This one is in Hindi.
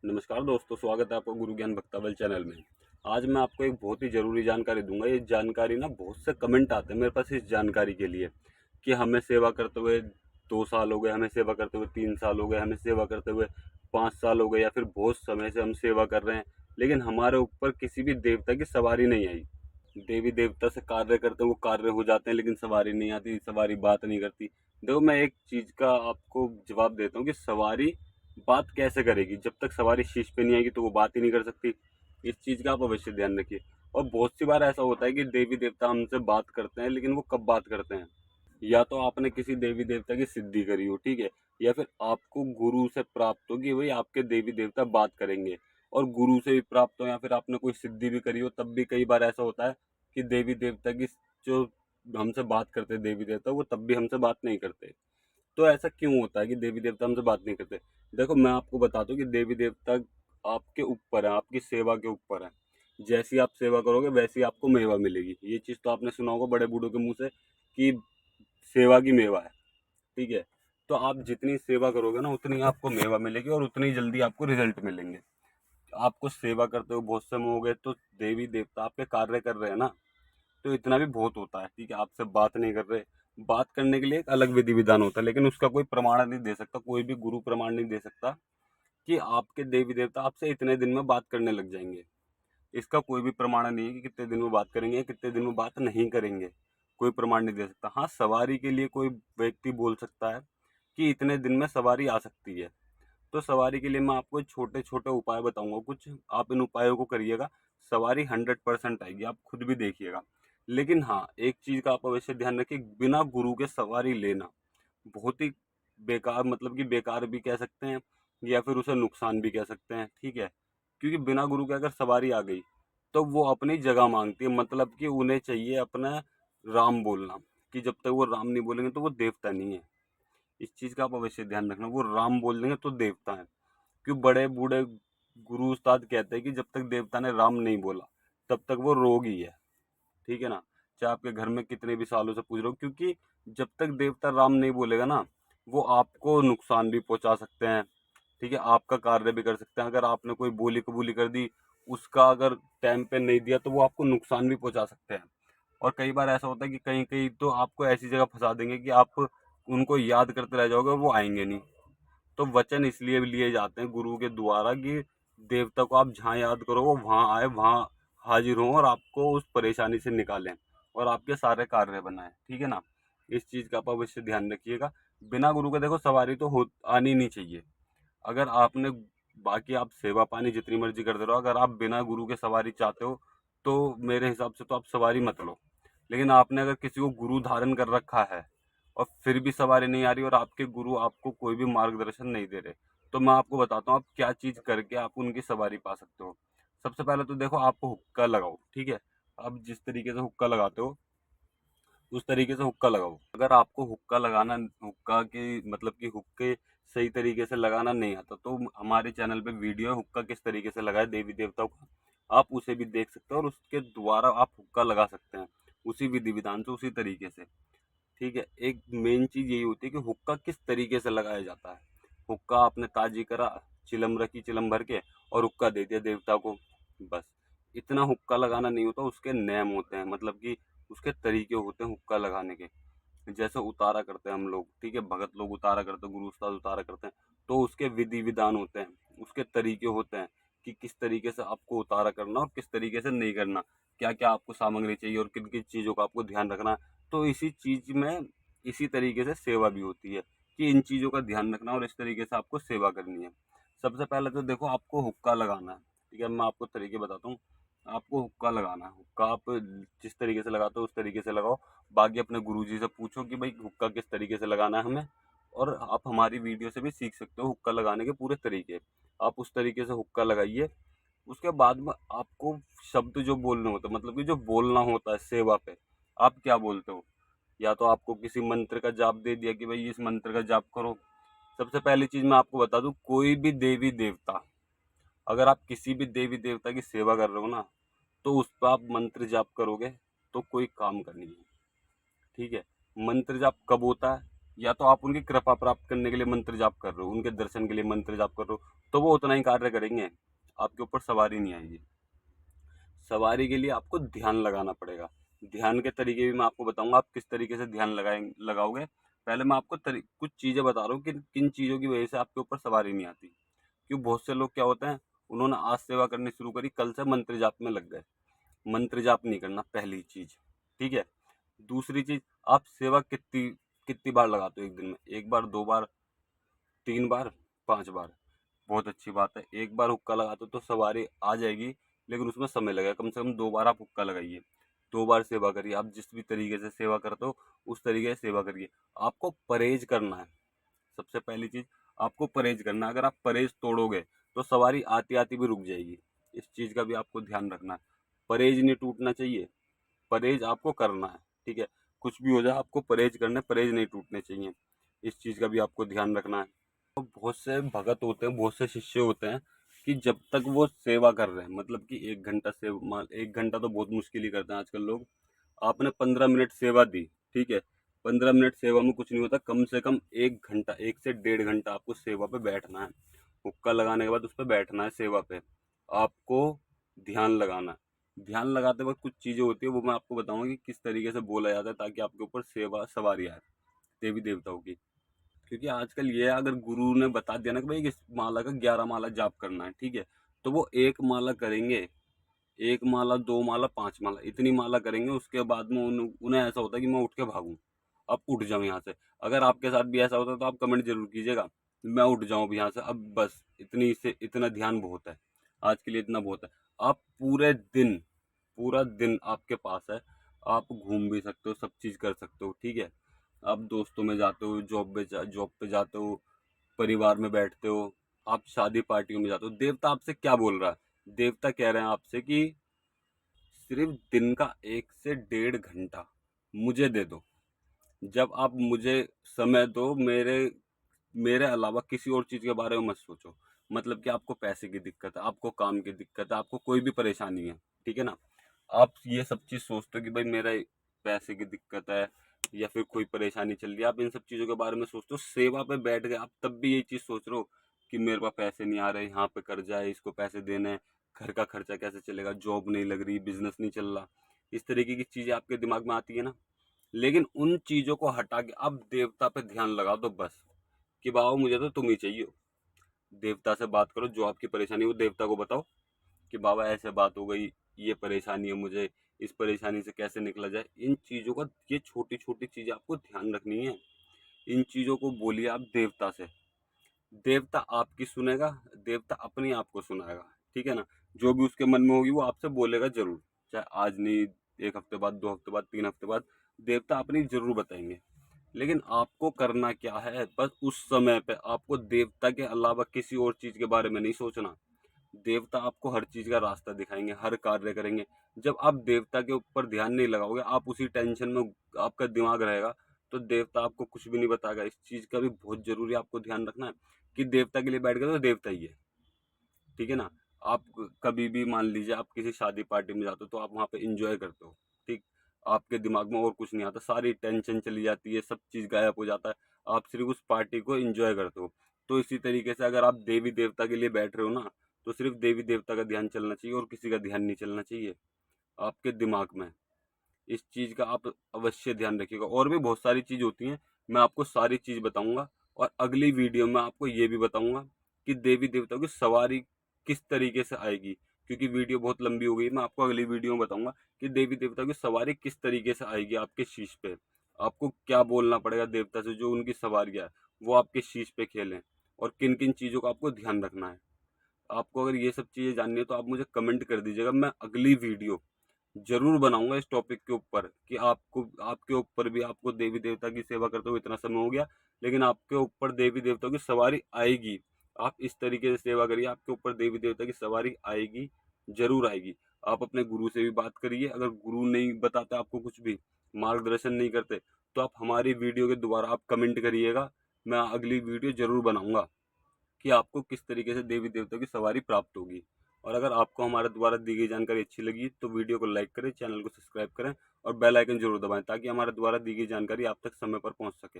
नमस्कार दोस्तों, स्वागत है आपका गुरु ज्ञान भक्तावल चैनल में। आज मैं आपको एक बहुत ही ज़रूरी जानकारी दूंगा। ये जानकारी ना बहुत से कमेंट आते हैं मेरे पास इस जानकारी के लिए कि हमें सेवा करते हुए 2 साल हो गए, हमें सेवा करते हुए 3 साल हो गए, हमें सेवा करते हुए 5 साल हो गए, या फिर बहुत समय से हम सेवा कर रहे हैं लेकिन हमारे ऊपर किसी भी देवता की सवारी नहीं आई। देवी देवता से कार्य करते वो कार्य हो जाते हैं लेकिन सवारी नहीं आती, सवारी बात नहीं करती। देखो, मैं एक चीज़ का आपको जवाब देता हूँ कि सवारी बात कैसे करेगी। जब तक सवारी शीश पे नहीं आएगी तो वो बात ही नहीं कर सकती। इस चीज़ का आप अवश्य ध्यान रखिए। और बहुत सी बार ऐसा होता है कि देवी देवता हमसे बात करते हैं, लेकिन वो कब बात करते हैं, या तो आपने किसी देवी देवता की सिद्धि करी हो, ठीक है, या फिर आपको गुरु से प्राप्त हो कि भाई आपके देवी देवता बात करेंगे, और गुरु से भी प्राप्त हो, या फिर आपने कोई सिद्धि भी करी हो, तब भी कई बार ऐसा होता है कि देवी देवता की जो हमसे बात करते हैं देवी देवता, वो तब भी हमसे बात नहीं करते। तो ऐसा क्यों होता है कि देवी देवता हमसे बात नहीं करते? देखो, मैं आपको बता दूं कि देवी देवता आपके ऊपर है, आपकी सेवा के ऊपर है। जैसी आप सेवा करोगे वैसी आपको मेवा मिलेगी। ये चीज़ तो आपने सुना होगा बड़े बूढ़ों के मुंह से कि सेवा की मेवा है, ठीक है। तो आप जितनी सेवा करोगे ना उतनी आपको मेवा मिलेगी और उतनी जल्दी आपको रिजल्ट मिलेंगे। आपको सेवा करते हुए बहुत समय हो गए तो देवी देवता आपके कार्य कर रहे हैं ना, तो इतना भी बहुत होता है, ठीक है। आपसे बात नहीं कर रहे, बात करने के लिए एक अलग विधि विधान होता है, लेकिन उसका कोई प्रमाण नहीं दे सकता, कोई भी गुरु प्रमाण नहीं दे सकता कि आपके देवी देवता आपसे इतने दिन में बात करने लग जाएंगे। इसका कोई भी प्रमाण नहीं है कि कितने दिन में बात करेंगे, कितने दिन में बात नहीं करेंगे। कोई प्रमाण नहीं दे सकता। हाँ, सवारी के लिए कोई व्यक्ति बोल सकता है कि इतने दिन में सवारी आ सकती है। तो सवारी के लिए मैं आपको छोटे छोटे उपाय बताऊंगा कुछ, आप इन उपायों को करिएगा। सवारी 100% आएगी, आप खुद भी देखिएगा। लेकिन हाँ, एक चीज का आप अवश्य ध्यान रखिए, बिना गुरु के सवारी लेना बहुत ही बेकार, मतलब कि बेकार भी कह सकते हैं, या फिर उसे नुकसान भी कह सकते हैं, ठीक है। क्योंकि बिना गुरु के अगर सवारी आ गई तो वो अपनी जगह मांगती है, मतलब कि उन्हें चाहिए अपना राम बोलना, कि जब तक वो राम नहीं बोलेंगे तो वो देवता नहीं है। इस चीज का आप अवश्य ध्यान रखना, वो राम बोल देंगे तो देवता है। क्यों बड़े बूढ़े गुरु उस्ताद कहते हैं कि जब तक देवता ने राम नहीं बोला तब तक वो रोग ही है, ठीक है ना। चाहे आपके घर में कितने भी सालों से पूछ रहे हो, क्योंकि जब तक देवता राम नहीं बोलेगा ना, वो आपको नुकसान भी पहुंचा सकते हैं, ठीक है। आपका कार्य भी कर सकते हैं। अगर आपने कोई बोली कबूली कर दी, उसका अगर टाइम पे नहीं दिया तो वो आपको नुकसान भी पहुंचा सकते हैं। और कई बार ऐसा होता है कि कहीं कहीं तो आपको ऐसी जगह फंसा देंगे कि आप उनको याद करते रह जाओगे और वो आएंगे नहीं। तो वचन इसलिए लिए जाते हैं गुरु के द्वारा कि देवता को आप जहाँ याद करो वो वहाँ आए, वहाँ हाजिर हों और आपको उस परेशानी से निकालें और आपके सारे कार्य बनाएं, ठीक है ना। इस चीज़ का आप अवश्य ध्यान रखिएगा। बिना गुरु के देखो सवारी तो हो आनी नहीं चाहिए। अगर आपने, बाकी आप सेवा पानी जितनी मर्जी करते रहो, अगर आप बिना गुरु के सवारी चाहते हो तो मेरे हिसाब से तो आप सवारी मत लो। लेकिन आपने अगर किसी को गुरु धारण कर रखा है और फिर भी सवारी नहीं आ रही और आपके गुरु आपको कोई भी मार्गदर्शन नहीं दे रहे, तो मैं आपको बताता हूँ आप क्या चीज करके आप उनकी सवारी पा सकते हो। सबसे पहले तो देखो, आपको हुक्का लगाओ, ठीक है। आप जिस तरीके से हुक्का लगाते हो उस तरीके से हुक्का लगाओ। अगर आपको हुक्का लगाना, हुक्का की मतलब कि हुक्के सही तरीके से लगाना नहीं आता तो हमारे चैनल पे वीडियो है हुक्का किस तरीके से लगाए देवी देवताओं का, आप उसे भी देख सकते हो और उसके द्वारा आप हुक्का लगा सकते हैं उसी विधि विधान से, उसी तरीके से, ठीक है। एक मेन चीज यही होती है कि हुक्का किस तरीके से लगाया जाता है। हुक्का आपने ताजी करा, चिलम रखी, चिलम भर के, और हुक्का दे दिया देवता को, बस। इतना हुक्का लगाना नहीं होता, उसके नियम होते हैं, मतलब कि उसके तरीके होते हैं हुक्का लगाने के। जैसे उतारा करते हैं हम लोग, ठीक है, भगत लोग उतारा करते हैं, गुरु उस्ताद उतारा करते हैं, तो उसके विधि विधान होते हैं, उसके तरीके होते हैं कि किस तरीके से आपको उतारा करना और किस तरीके से नहीं करना, क्या क्या आपको सामग्री चाहिए और किन किन चीज़ों का आपको ध्यान रखना है। तो इसी चीज में, इसी तरीके से सेवा भी होती है कि इन चीजों का ध्यान रखना और इस तरीके से आपको सेवा करनी है। सबसे पहले तो देखो, आपको हुक्का लगाना है, ठीक है। मैं आपको तरीके बताता हूँ। आपको हुक्का लगाना है, हुक्का आप जिस तरीके से लगाते हो उस तरीके से लगाओ। बाकी अपने गुरुजी से पूछो कि भाई हुक्का किस तरीके से लगाना है हमें, और आप हमारी वीडियो से भी सीख सकते हो हुक्का लगाने के पूरे तरीके। आप उस तरीके से हुक्का लगाइए। उसके बाद में आपको शब्द जो बोलने होते हैं, मतलब कि जो बोलना होता है सेवा पे, आप क्या बोलते हो। या तो आपको किसी मंत्र का जाप दे दिया कि भाई इस मंत्र का जाप करो। सबसे पहली चीज मैं आपको बता दूं, कोई भी देवी देवता, अगर आप किसी भी देवी देवता की सेवा कर रहे हो ना, तो उस पर आप मंत्र जाप करोगे तो कोई काम का नहीं है, ठीक है। मंत्र जाप कब होता है, या तो आप उनकी कृपा प्राप्त करने के लिए मंत्र जाप कर रहे हो, उनके दर्शन के लिए मंत्र जाप कर रहे हो, तो वो उतना ही कार्य करेंगे, आपके ऊपर सवारी नहीं आएगी। सवारी के लिए आपको ध्यान लगाना पड़ेगा। ध्यान के तरीके भी मैं आपको बताऊंगा, आप किस तरीके से ध्यान लगाओगे। पहले मैं आपको कुछ चीजें बता रहा हूँ कि किन चीजों की वजह से आपके ऊपर सवारी नहीं आती। क्यों, बहुत से लोग क्या होते हैं, उन्होंने आज सेवा करनी शुरू करी, कल से मंत्र जाप में लग गए। मंत्र जाप नहीं करना, पहली चीज। ठीक है। दूसरी चीज, आप सेवा कितनी कितनी बार लगाते हो एक दिन में? एक बार, दो बार, तीन बार, पांच बार? बहुत अच्छी बात है। एक बार हुक्का लगाते हो तो सवारी आ जाएगी, लेकिन उसमें समय लगेगा। कम से कम दो बार आप हुक्का लगाइए, दो बार सेवा करिए। आप जिस भी तरीके से सेवा करते हो उस तरीके से सेवा करिए। आपको परहेज करना है। सबसे पहली चीज, आपको परहेज करना है। अगर आप परहेज तोड़ोगे तो सवारी आती आती भी रुक जाएगी। इस चीज का भी आपको ध्यान रखना है। परहेज नहीं टूटना चाहिए, परहेज आपको करना है। ठीक है। कुछ भी हो जाए आपको परहेज करना है, परहेज नहीं टूटने चाहिए। इस चीज का भी आपको ध्यान रखना है। तो बहुत से भगत होते हैं, बहुत से शिष्य होते हैं कि जब तक वो सेवा कर रहे हैं, मतलब कि 1 घंटा सेवा, 1 घंटा तो बहुत मुश्किल ही करते हैं आजकल लोग। आपने 15 मिनट सेवा दी, ठीक है, 15 मिनट सेवा में कुछ नहीं होता। कम से कम 1 घंटा, 1 से 1.5 घंटा आपको सेवा पे बैठना है। हुक्का लगाने के बाद उस पर बैठना है सेवा पे। आपको ध्यान लगाना है। ध्यान लगाते वक्त कुछ चीजें होती है, वो मैं आपको बताऊंगा कि किस तरीके से बोला जाता है, ताकि आपके ऊपर सेवा सवारी आए देवी देवताओं की। क्योंकि आजकल ये है, अगर गुरु ने बता दिया ना कि भाई इस माला का 11 माला जाप करना है, ठीक है, तो वो एक माला करेंगे। एक माला, दो माला, 5 माला, इतनी माला करेंगे। उसके बाद में उन्हें ऐसा होता है कि मैं उठ के भागूं, अब उठ जाऊं यहाँ से। अगर आपके साथ भी ऐसा होता है तो आप कमेंट जरूर कीजिएगा, मैं उठ जाऊं अब यहाँ से, अब बस इतनी से इतना ध्यान बहुत है, आज के लिए इतना बहुत है। आप पूरे दिन, पूरा दिन आपके पास है, आप घूम भी सकते हो, सब चीज कर सकते हो। ठीक है। आप दोस्तों में जाते हो, जॉब पे जाते हो, परिवार में बैठते हो, आप शादी पार्टियों में जाते हो। देवता आपसे क्या बोल रहा है? देवता कह रहे हैं आपसे कि सिर्फ दिन का 1 से 1.5 घंटा मुझे दे दो। जब आप मुझे समय दो, मेरे मेरे अलावा किसी और चीज के बारे में मत सोचो। मतलब कि आपको पैसे की दिक्कत है, आपको काम की दिक्कत है, आपको कोई भी परेशानी है, ठीक है ना, आप ये सब चीज सोचते हो कि भाई मेरा पैसे की दिक्कत है या फिर कोई परेशानी चल रही है, आप इन सब चीजों के बारे में सोचते हो। सेवा पे बैठ गए आप, तब भी ये चीज सोच रहे हो कि मेरे पास पैसे नहीं आ रहे, यहाँ पे कर्जा है, इसको पैसे देने हैं, घर का खर्चा कैसे चलेगा, जॉब नहीं लग रही, बिजनेस नहीं चल रहा। इस तरीके की चीजें आपके दिमाग में आती है ना। लेकिन उन चीजों को हटा के आप देवता पे ध्यान लगा दो बस, कि बाबा मुझे तो तुम ही चाहिए हो। देवता से बात करो, जो आपकी परेशानी है वो देवता को बताओ कि बाबा ऐसे बात हो गई, ये परेशानी है मुझे, इस परेशानी से कैसे निकला जाए। इन चीजों का, ये छोटी छोटी चीजें आपको ध्यान रखनी है। इन चीजों को बोलिए आप देवता से। देवता आपकी सुनेगा, देवता अपनी आप को सुनाएगा। ठीक है ना। जो भी उसके मन में होगी वो आपसे बोलेगा जरूर, चाहे आज नहीं, 1 हफ्ते बाद, 2 हफ्ते बाद, 3 हफ्ते बाद, देवता अपनी जरूर बताएंगे। लेकिन आपको करना क्या है, बस उस समय पे आपको देवता के अलावा किसी और चीज के बारे में नहीं सोचना। देवता आपको हर चीज का रास्ता दिखाएंगे, हर कार्य करेंगे। जब आप देवता के ऊपर ध्यान नहीं लगाओगे, आप उसी टेंशन में आपका दिमाग रहेगा, तो देवता आपको कुछ भी नहीं बताएगा। इस चीज का भी बहुत जरूरी आपको ध्यान रखना है कि देवता के लिए बैठ गए तो देवता ही है। ठीक है ना। आप कभी भी मान लीजिए आप किसी शादी पार्टी में जाते हो तो आप वहाँ पे इंजॉय करते हो। ठीक। आपके दिमाग में और कुछ नहीं आता, सारी टेंशन चली जाती है, सब चीज गायब हो जाता है। आप सिर्फ उस पार्टी को इंजॉय करते हो। तो इसी तरीके से अगर आप देवी देवता के लिए बैठ रहे हो ना, तो सिर्फ देवी देवता का ध्यान चलना चाहिए और किसी का ध्यान नहीं चलना चाहिए आपके दिमाग में। इस चीज का आप अवश्य ध्यान रखिएगा। और भी बहुत सारी चीज होती हैं, मैं आपको सारी चीज बताऊंगा। और अगली वीडियो में आपको ये भी बताऊंगा कि देवी देवताओं की सवारी किस तरीके से आएगी। क्योंकि वीडियो बहुत लंबी हो गई, मैं आपको अगली वीडियो में बताऊंगा कि देवी देवताओं की सवारी किस तरीके से आएगी आपके शीश पे। आपको क्या बोलना पड़ेगा देवता से, जो उनकी सवारियां है वो आपके शीश पे खेलें, और किन किन चीजों का आपको ध्यान रखना है। आपको अगर ये सब चीजें जाननी है तो आप मुझे कमेंट कर दीजिएगा, मैं अगली वीडियो जरूर बनाऊंगा इस टॉपिक के ऊपर कि आपको, आपके ऊपर भी, आपको देवी देवता की सेवा करते हुए इतना समय हो गया, लेकिन आपके ऊपर देवी देवताओं की सवारी आएगी। आप इस तरीके से सेवा करिए, आपके ऊपर देवी देवता की सवारी आएगी, जरूर आएगी। आप अपने गुरु से भी बात करिए। अगर गुरु नहीं बताते आपको कुछ भी, मार्गदर्शन नहीं करते, तो आप हमारी वीडियो के द्वारा आप कमेंट करिएगा, मैं अगली वीडियो जरूर बनाऊंगा कि आपको किस तरीके से देवी देवताओं की सवारी प्राप्त होगी। और अगर आपको हमारे द्वारा दी गई जानकारी अच्छी लगी तो वीडियो को लाइक करें, चैनल को सब्सक्राइब करें और बेल आइकन जरूर दबाएं, ताकि हमारे द्वारा दी गई जानकारी आप तक समय पर पहुंच सके।